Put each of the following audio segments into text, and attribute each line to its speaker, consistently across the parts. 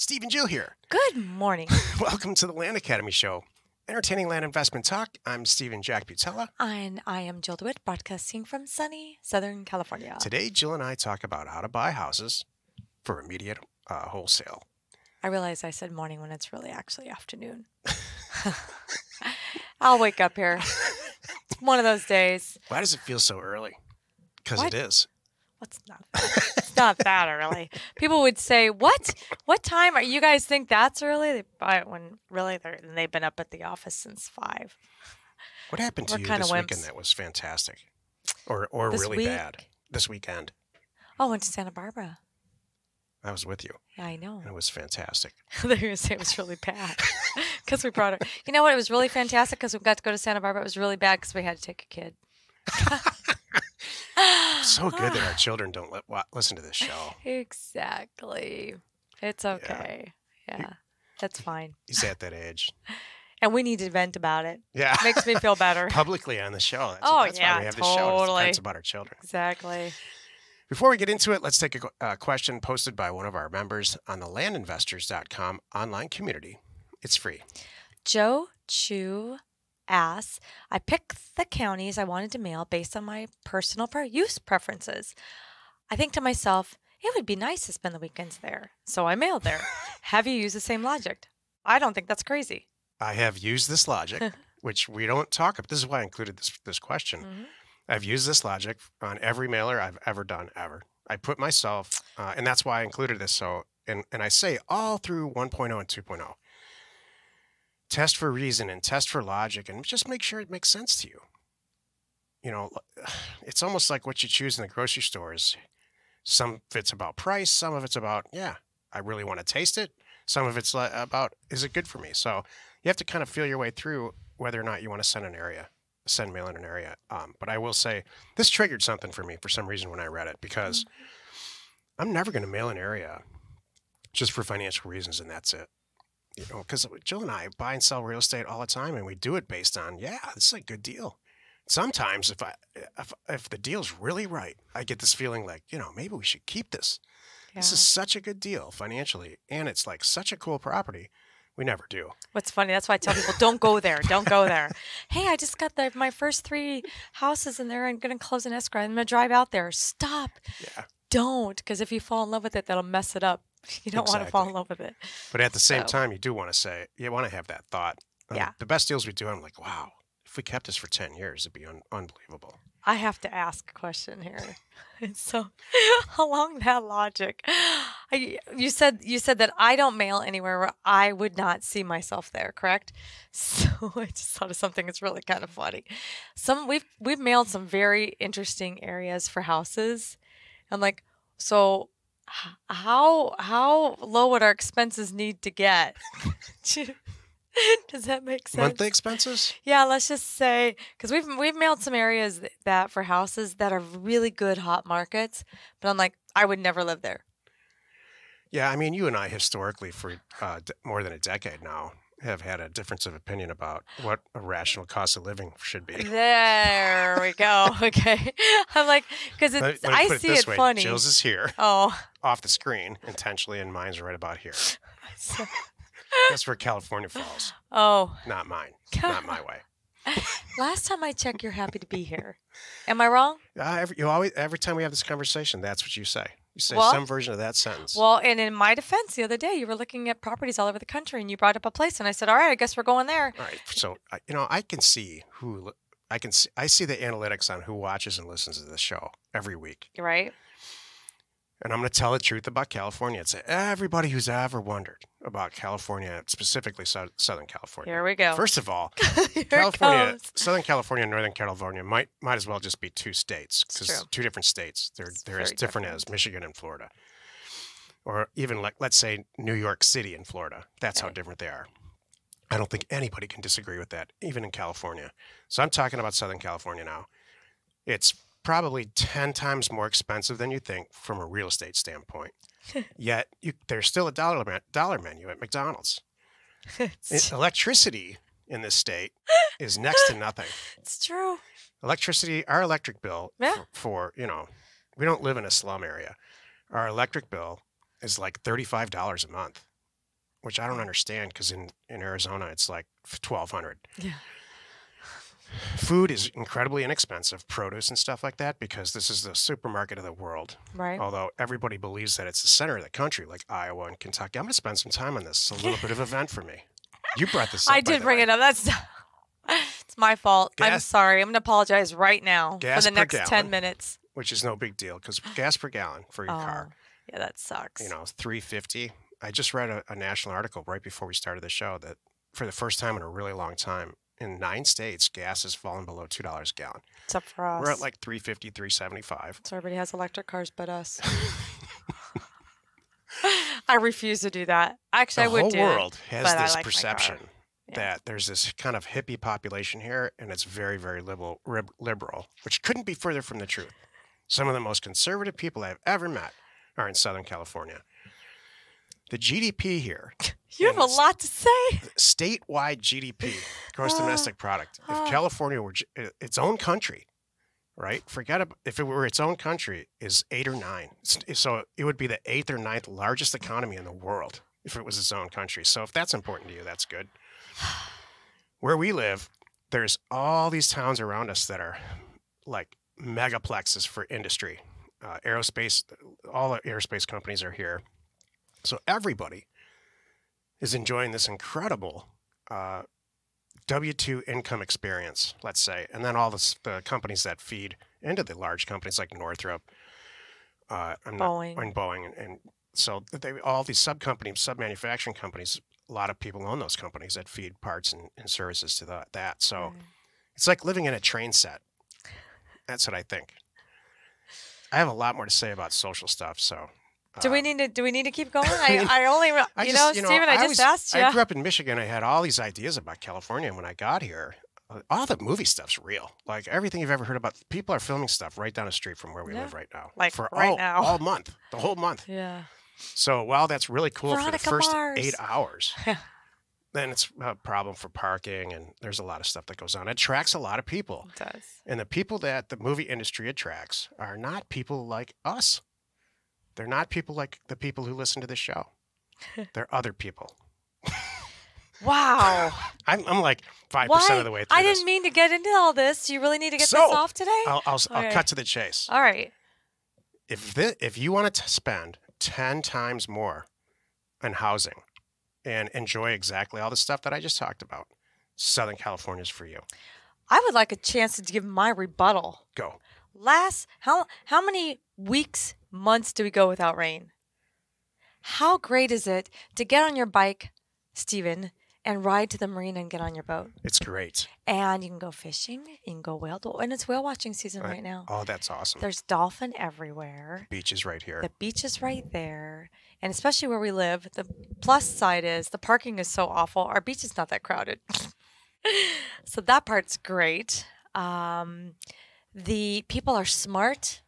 Speaker 1: Steve and Jill here.
Speaker 2: Good morning.
Speaker 1: Welcome to the Land Academy Show. Entertaining land investment talk. I'm Steve and Jack Butella.
Speaker 2: And I am Jill DeWitt, broadcasting from sunny Southern California.
Speaker 1: Today, Jill and I talk about how to buy houses for immediate wholesale.
Speaker 2: I realize I said morning when it's really actually afternoon. I'll wake up here. It's one of those days.
Speaker 1: Why does it feel so early? Because it is.
Speaker 2: What's not that? It's not that early. People would say, "What? What time are you guys think that's early?" They buy it when really they've been up at the office since 5.
Speaker 1: What happened to you this weekend that was fantastic, or really bad this weekend?
Speaker 2: Oh, I went to Santa Barbara.
Speaker 1: I was with you.
Speaker 2: Yeah, I know.
Speaker 1: And it was fantastic.
Speaker 2: They were going to say it was really bad because we brought her. You know what? It was really fantastic because we got to go to Santa Barbara. It was really bad because we had to take a kid.
Speaker 1: So good that our children don't listen to this show.
Speaker 2: Exactly. It's okay. Yeah, that's fine.
Speaker 1: He's at that age.
Speaker 2: And we need to vent about it.
Speaker 1: Yeah.
Speaker 2: Makes me feel better.
Speaker 1: Publicly on the show. That's
Speaker 2: why
Speaker 1: we have this show. It vents about our children.
Speaker 2: Exactly.
Speaker 1: Before we get into it, let's take a question posted by one of our members on the landinvestors.com online community. It's free.
Speaker 2: Joe Chu asks, I picked the counties I wanted to mail based on my personal use preferences. I think to myself, it would be nice to spend the weekends there. So I mailed there. Have you used the same logic? I don't think that's crazy.
Speaker 1: I have used this logic, which we don't talk about. This is why I included this question. Mm-hmm. I've used this logic on every mailer I've ever done, ever. I put myself, and that's why I included this. So, and I say all through 1.0 and 2.0. Test for reason and test for logic and just make sure it makes sense to you. You know, it's almost like what you choose in the grocery stores. Some of it's about price. Some of it's about, I really want to taste it. Some of it's about, is it good for me? So you have to kind of feel your way through whether or not you want to send mail in an area. But I will say this triggered something for me for some reason when I read it, because I'm never going to mail an area just for financial reasons. And that's it. You know, because Jill and I buy and sell real estate all the time, and we do it based on, this is a good deal. Sometimes if the deal's really right, I get this feeling like, maybe we should keep this. Yeah. This is such a good deal financially, and it's like such a cool property. We never do.
Speaker 2: What's funny, that's why I tell people, don't go there. Don't go there. Hey, I just got my first 3 houses in there and going to close an escrow. I'm going to drive out there. Stop.
Speaker 1: Yeah.
Speaker 2: Don't, because if you fall in love with it, that'll mess it up. You don't want to fall in love with it.
Speaker 1: But at the same time, you do want to have that thought. The best deals we do, I'm like, wow, if we kept this for 10 years, it'd be unbelievable.
Speaker 2: I have to ask a question here. So along that logic, you said that I don't mail anywhere where I would not see myself there, correct? So I just thought of something that's really kind of funny. We've mailed some very interesting areas for houses. I'm like, so how low would our expenses need to get? Does that make sense?
Speaker 1: Monthly expenses?
Speaker 2: Yeah, let's just say, because we've mailed some areas that for houses that are really good hot markets, but I'm like, I would never live there.
Speaker 1: Yeah, I mean, you and I historically for more than a decade now have had a difference of opinion about what a rational cost of living should be.
Speaker 2: There we go. Okay. I'm like, because I see it funny.
Speaker 1: Jill's is here.
Speaker 2: Oh.
Speaker 1: Off the screen intentionally, and mine's right about here. That's where California falls.
Speaker 2: Oh.
Speaker 1: Not mine. Not my way.
Speaker 2: Last time I checked, you're happy to be here. Am I wrong?
Speaker 1: Every time we have this conversation, that's what you say. You say some version of that sentence.
Speaker 2: Well, and in my defense, the other day, you were looking at properties all over the country, and you brought up a place, and I said, all right, I guess we're going there.
Speaker 1: All right. So, I can see I see the analytics on who watches and listens to this show every week.
Speaker 2: Right.
Speaker 1: And I'm going to tell the truth about California. It's everybody who's ever wondered about California, specifically Southern California.
Speaker 2: Here we go.
Speaker 1: First of all, Southern California and Northern California might as well just be 2 states, because 2 different states. They're as different as Michigan and Florida. Or even let's say New York City and Florida. That's how different they are. I don't think anybody can disagree with that, even in California. So I'm talking about Southern California now. It's probably 10 times more expensive than you think from a real estate standpoint. Yet there's still a dollar menu at McDonald's. Electricity in this state is next to nothing.
Speaker 2: It's true.
Speaker 1: Our electric bill for we don't live in a slum area. Our electric bill is like $35 a month. which I don't understand because in Arizona it's like 1,200.
Speaker 2: Yeah.
Speaker 1: Food is incredibly inexpensive, produce and stuff like that, because this is the supermarket of the world.
Speaker 2: Right.
Speaker 1: Although everybody believes that it's the center of the country, like Iowa and Kentucky. I'm going to spend some time on this. It's a little bit of an event for me. You brought this up.
Speaker 2: I did bring it up. It's my fault. I'm sorry. I'm going to apologize right now for the next 10 minutes.
Speaker 1: Which is no big deal because gas per gallon for your car.
Speaker 2: Yeah, that sucks.
Speaker 1: You know, $3.50. I just read a national article right before we started the show that for the first time in a really long time, in 9 states, gas has fallen below $2 a gallon.
Speaker 2: Except for us.
Speaker 1: We're at like $3.50, $3.75.
Speaker 2: So everybody has electric cars but us. I refuse to do that. Actually, I would do it.
Speaker 1: The whole world has this
Speaker 2: like
Speaker 1: perception that there's this kind of hippie population here, and it's very, very liberal, which couldn't be further from the truth. Some of the most conservative people I've ever met are in Southern California. The GDP here.
Speaker 2: You have a lot to say.
Speaker 1: Statewide GDP, gross domestic product. If California were its own country, right? Forget about if it were its own country, is 8 or 9. So it would be the 8th or 9th largest economy in the world if it was its own country. So if that's important to you, that's good. Where we live, there's all these towns around us that are like megaplexes for industry. Aerospace, all the aerospace companies are here. So everybody is enjoying this incredible W-2 income experience, let's say. And then all the companies that feed into the large companies like Northrop
Speaker 2: Boeing.
Speaker 1: And Boeing. And so all these sub-manufacturing companies, a lot of people own those companies that feed parts and services to that. So it's like living in a train set. That's what I think. I have a lot more to say about social stuff, so...
Speaker 2: Do we need to keep going? Steven, I just asked you.
Speaker 1: I grew up in Michigan. I had all these ideas about California, and when I got here, all the movie stuff's real. Like everything you've ever heard about, people are filming stuff right down the street from where we live right now.
Speaker 2: Like
Speaker 1: for
Speaker 2: now.
Speaker 1: all month, the whole month.
Speaker 2: Yeah.
Speaker 1: So while that's really cool for the first
Speaker 2: Mars.
Speaker 1: 8 hours, then it's a problem for parking, and there's a lot of stuff that goes on. It attracts a lot of people.
Speaker 2: It does.
Speaker 1: And the people that the movie industry attracts are not people like us. They're not people like the people who listen to this show. They're other people.
Speaker 2: Wow.
Speaker 1: I'm like 5% of the way through
Speaker 2: I didn't mean to get into all this. Do you really need to get this off today?
Speaker 1: I'll cut to the chase.
Speaker 2: All right.
Speaker 1: If you want to spend 10 times more on housing and enjoy exactly all the stuff that I just talked about, Southern California is for you.
Speaker 2: I would like a chance to give my rebuttal.
Speaker 1: Go.
Speaker 2: How many weeks, months do we go without rain? How great is it to get on your bike, Steven, and ride to the marina and get on your boat?
Speaker 1: It's great.
Speaker 2: And you can go fishing, you can go and it's whale watching season right now.
Speaker 1: Oh, that's awesome.
Speaker 2: There's dolphin everywhere.
Speaker 1: Beach is right here.
Speaker 2: The beach is right there. And especially where we live, the plus side is the parking is so awful. Our beach is not that crowded. So that part's great. The people are smart.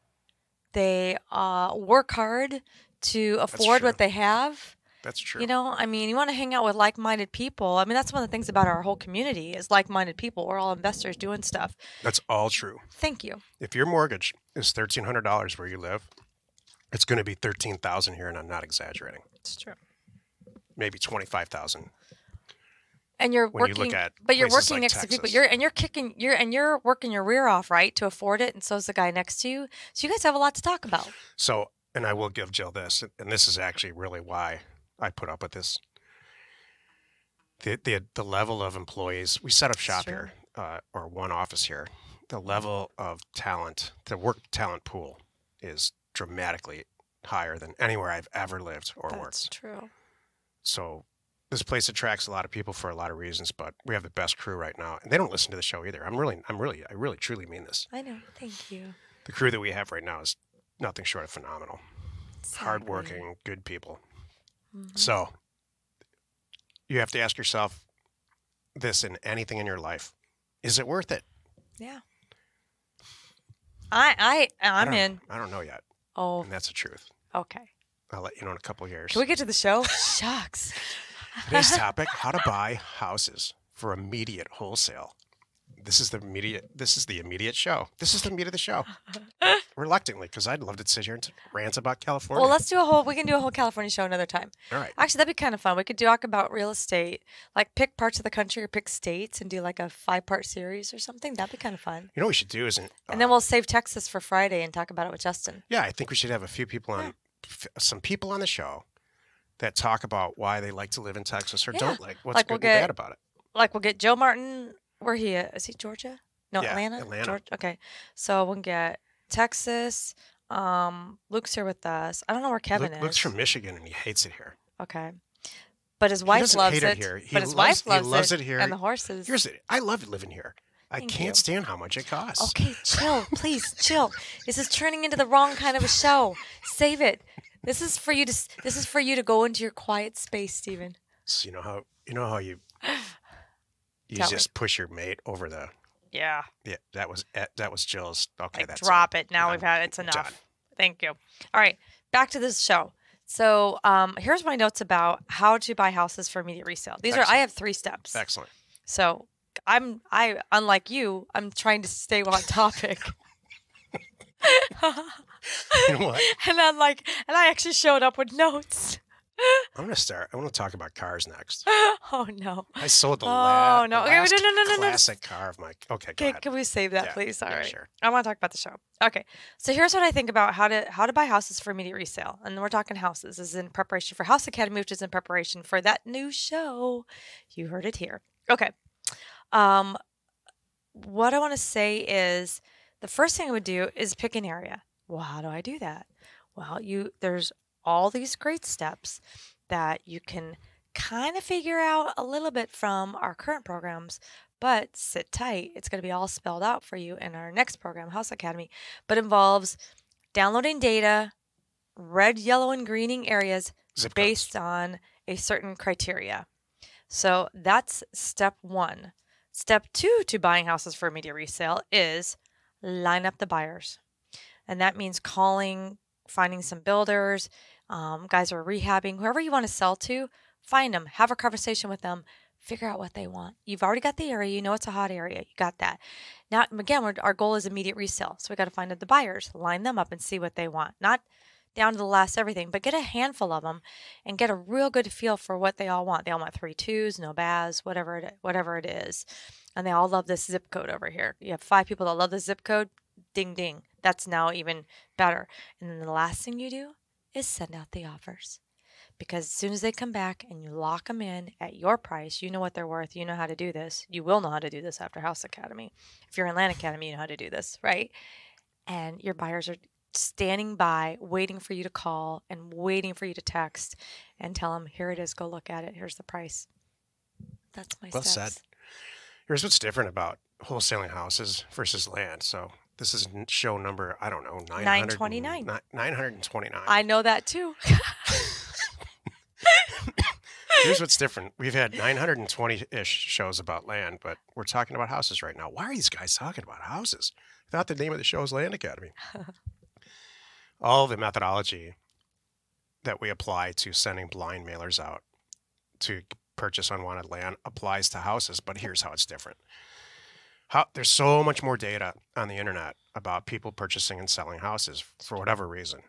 Speaker 2: They work hard to afford what they have.
Speaker 1: That's true.
Speaker 2: You know, I mean, you want to hang out with like-minded people. I mean, that's one of the things about our whole community is like-minded people. We're all investors doing stuff.
Speaker 1: That's all true.
Speaker 2: Thank you.
Speaker 1: If your mortgage is $1,300 where you live, it's going to be $13,000 here, and I'm not exaggerating.
Speaker 2: It's true.
Speaker 1: Maybe $25,000.
Speaker 2: And you're
Speaker 1: when
Speaker 2: working,
Speaker 1: you look at
Speaker 2: but you're working
Speaker 1: like
Speaker 2: next
Speaker 1: Texas.
Speaker 2: to people. You're working your rear off, right, to afford it, and so's the guy next to you. So you guys have a lot to talk about.
Speaker 1: So, and I will give Jill this, and this is actually really why I put up with this. The level of employees, we set up shop here, or one office here. The level of talent, the work talent pool, is dramatically higher than anywhere I've ever lived or worked.
Speaker 2: That's true.
Speaker 1: So this place attracts a lot of people for a lot of reasons, but we have the best crew right now, and they don't listen to the show either. I really truly mean this.
Speaker 2: I know. Thank you.
Speaker 1: The crew that we have right now is nothing short of phenomenal. Hardworking, good people. Mm-hmm. So you have to ask yourself this in anything in your life: is it worth it?
Speaker 2: Yeah. I'm in.
Speaker 1: I don't know yet.
Speaker 2: Oh,
Speaker 1: and that's the truth.
Speaker 2: Okay.
Speaker 1: I'll let you know in a couple of years.
Speaker 2: Can we get to the show? Shucks.
Speaker 1: Today's topic: how to buy houses for immediate wholesale. This is the immediate. This is the immediate show. This is the meat of the show. Reluctantly, because I'd love to sit here and rant about California.
Speaker 2: Well, we can do a whole California show another time.
Speaker 1: All right.
Speaker 2: Actually, that'd be kind of fun. We could talk about real estate, like pick parts of the country or pick states and do like a 5-part series or something. That'd be kind of fun.
Speaker 1: You know what we should do is,
Speaker 2: And then we'll save Texas for Friday and talk about it with Justin.
Speaker 1: yeah, I think we should have a few people on, some people on the show that talk about why they like to live in Texas or don't like. What's good and bad about it?
Speaker 2: Like we'll get Joe Martin. Where he at? Is he Georgia? No,
Speaker 1: Yeah,
Speaker 2: Atlanta.
Speaker 1: Atlanta.
Speaker 2: Georgia? Okay, so we'll get Texas. Luke's here with us. I don't know where Kevin is.
Speaker 1: Luke's from Michigan and he hates it here.
Speaker 2: Okay, but his wife
Speaker 1: doesn't
Speaker 2: loves
Speaker 1: hate
Speaker 2: it.
Speaker 1: it here.
Speaker 2: But his wife loves
Speaker 1: it here.
Speaker 2: And the horses.
Speaker 1: Here's it. I love living here. I
Speaker 2: Thank
Speaker 1: can't
Speaker 2: you.
Speaker 1: stand how much it costs.
Speaker 2: Okay, chill, please, chill. This is turning into the wrong kind of a show. Save it. This is for you to go into your quiet space, Stephen.
Speaker 1: So you know how you
Speaker 2: Tell
Speaker 1: just push your mate over the.
Speaker 2: Yeah.
Speaker 1: Yeah, that was Jill's. Okay, that's
Speaker 2: drop it. Now
Speaker 1: I'm
Speaker 2: it's enough.
Speaker 1: done.
Speaker 2: Thank you. All right, back to this show. So here's my notes about how to buy houses for immediate resale. I have 3 steps.
Speaker 1: Excellent.
Speaker 2: So unlike you, I'm trying to stay on topic.
Speaker 1: You know what?
Speaker 2: And I actually showed up with notes.
Speaker 1: I'm gonna start. I want to talk about cars next.
Speaker 2: Oh no.
Speaker 1: I sold the
Speaker 2: no.
Speaker 1: last
Speaker 2: Okay, no.
Speaker 1: classic car of my. Okay, go ahead.
Speaker 2: Can we save that,
Speaker 1: Yeah,
Speaker 2: please? All
Speaker 1: yeah,
Speaker 2: right.
Speaker 1: sure.
Speaker 2: I want to talk about the show. Okay. So here's what I think about how to buy houses for immediate resale. And we're talking houses. This is in preparation for House Academy, which is in preparation for that new show. You heard it here. Okay. What I want to say is the first thing I would do is pick an area. Well, how do I do that? Well, there's all these great steps that you can kind of figure out a little bit from our current programs, but sit tight. It's going to be all spelled out for you in our next program, House Academy, but involves downloading data, red, yellow, and greening areas based on a certain criteria. So that's step 1. Step 2 to buying houses for immediate resale is line up the buyers. And that means calling, finding some builders, guys who are rehabbing, whoever you want to sell to, find them, have a conversation with them, figure out what they want. You've already got the area. You know it's a hot area. You got that. Now, again, our goal is immediate resale. So we got to find the buyers, line them up and see what they want. Not down to the last everything, but get a handful of them and get a real good feel for what they all want. They all want 3 2s, no BAS, whatever it is. And they all love this zip code over here. You have 5 people that love the zip code. Ding, ding. That's now even better. And then the last thing you do is send out the offers. Because as soon as they come back and you lock them in at your price, you know what they're worth. You know how to do this. You will know how to do this after House Academy. If you're in Land Academy, you know how to do this, right? And your buyers are standing by, waiting for you to call and waiting for you to text and tell them, here it is, go look at it. Here's the price. That's my steps.
Speaker 1: Well said. Here's what's different about wholesaling houses versus land. So this is show number, I don't know,
Speaker 2: 929.
Speaker 1: 929.
Speaker 2: I know that too.
Speaker 1: Here's what's different. We've had 920-ish shows about land, but we're talking about houses right now. Why are these guys talking about houses? I thought the name of the show is Land Academy. All the methodology that we apply to sending blind mailers out to purchase unwanted land applies to houses, but here's how it's different. There's so much more data on the internet about people purchasing and selling houses for whatever reason.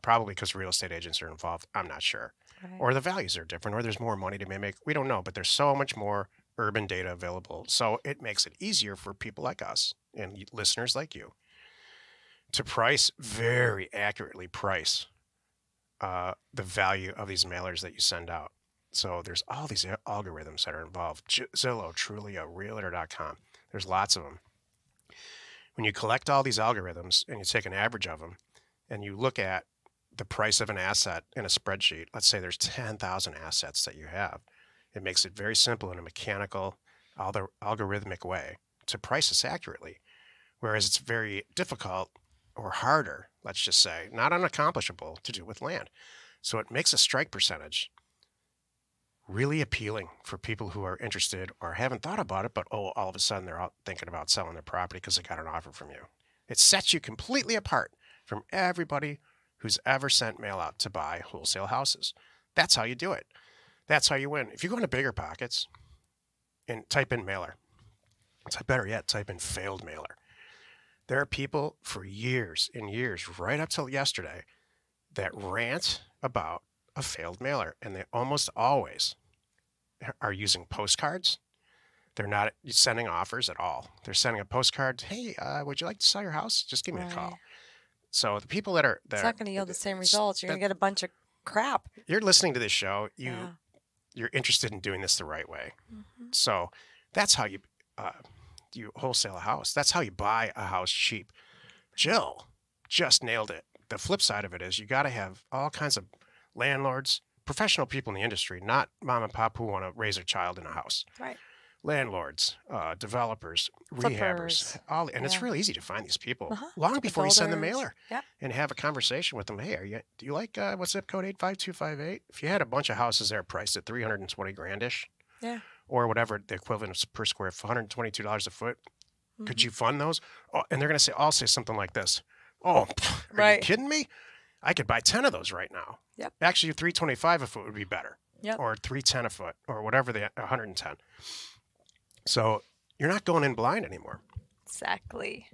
Speaker 1: Probably because real estate agents are involved. I'm not sure.
Speaker 2: Right.
Speaker 1: Or the values are different, or there's more money to be made. We don't know, but there's so much more urban data available. So it makes it easier for people like us and listeners like you to very accurately price the value of these mailers that you send out. So there's all these algorithms that are involved. Zillow, Trulia, Realtor.com. There's lots of them. When you collect all these algorithms and you take an average of them and you look at the price of an asset in a spreadsheet, let's say there's 10,000 assets that you have. It makes it very simple in a mechanical, algorithmic way to price this accurately. Whereas it's very difficult or harder, let's just say, not unaccomplishable to do with land. So it makes a strike percentage really appealing for people who are interested or haven't thought about it, but all of a sudden they're out thinking about selling their property because they got an offer from you. It sets you completely apart from everybody who's ever sent mail out to buy wholesale houses. That's how you do it. That's how you win. If you go into Bigger Pockets and type in mailer, So better yet, type in failed mailer. There are people for years and years, right up till yesterday, that rant about a failed mailer, and they almost always are using postcards. They're not sending offers at all. They're sending a postcard. Hey, would you like to sell your house? Just give me a call. So the people that are
Speaker 2: it's not going to yield the same results. You're going to get a bunch of crap.
Speaker 1: You're listening to this show. You're interested in doing this the right way. So that's how you wholesale a house. That's how you buy a house cheap. Jill just nailed it. The flip side of it is you got to have all kinds of landlords, professional people in the industry, not mom and pop who want to raise a child in a house.
Speaker 2: Right.
Speaker 1: Landlords, developers,
Speaker 2: Flippers.
Speaker 1: rehabbers, and it's really easy to find these people long before you send the mailer and have a conversation with them. Hey, do you like what's zip code 85258? If you had a bunch of houses there priced at 320 grandish, or whatever the equivalent of per square, $122 a foot, could you fund those? Oh, and they're going to say, I'll say something like this. Oh, are you kidding me? I could buy 10 of those right now.
Speaker 2: Yep.
Speaker 1: Actually, 325 a foot would be better.
Speaker 2: Yep.
Speaker 1: Or 310 a foot, or whatever 110. So you're not going in blind anymore.
Speaker 2: Exactly.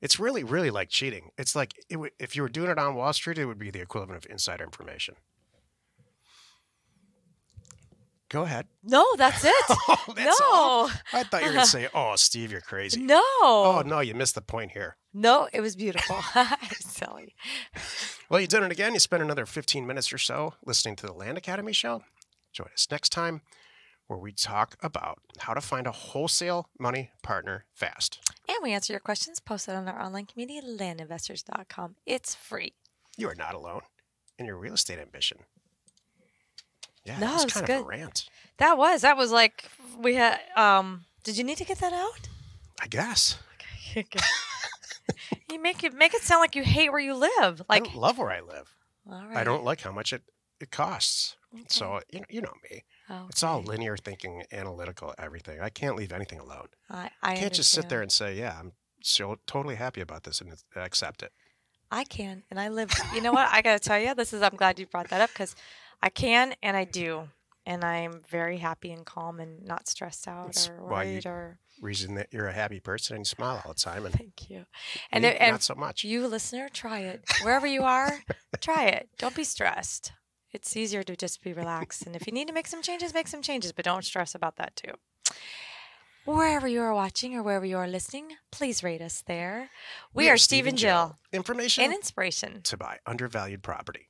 Speaker 1: It's really, really like cheating. It's like if you were doing it on Wall Street, it would be the equivalent of insider information. Go ahead.
Speaker 2: No, that's it.
Speaker 1: That's all? I thought you were going to say, oh, Steve, you're crazy.
Speaker 2: No.
Speaker 1: Oh, no, you missed the point here.
Speaker 2: No, it was beautiful. Silly.
Speaker 1: Well, you did it again. You spent another 15 minutes or so listening to the Land Academy show. Join us next time where we talk about how to find a wholesale money partner fast.
Speaker 2: And we answer your questions posted on our online community, landinvestors.com. It's free.
Speaker 1: You are not alone in your real estate ambition. Yeah,
Speaker 2: no,
Speaker 1: that was kind
Speaker 2: good.
Speaker 1: of a rant.
Speaker 2: That was like we had. Did you need to get that out?
Speaker 1: I guess.
Speaker 2: Okay. You make it sound like you hate where you live. Like
Speaker 1: I don't love where I live.
Speaker 2: All right.
Speaker 1: I don't like how much it costs.
Speaker 2: Okay.
Speaker 1: So you know me.
Speaker 2: Okay.
Speaker 1: It's all linear thinking, analytical, everything. I can't leave anything alone.
Speaker 2: I
Speaker 1: can't just sit there and say, yeah, I'm so totally happy about this and accept it.
Speaker 2: I can, and I live. You know what? I got to tell you, I'm glad you brought that up because I can and I do, and I'm very happy and calm and not stressed out or worried
Speaker 1: reason that you're a happy person and you smile all the time. And
Speaker 2: thank you. And
Speaker 1: not so much.
Speaker 2: You listener, try it wherever you are. Try it. Don't be stressed. It's easier to just be relaxed. And if you need to make some changes, but don't stress about that too. Wherever you are watching or wherever you are listening, please rate us there. We are Steve and Jill.
Speaker 1: Information
Speaker 2: and inspiration
Speaker 1: to buy undervalued property.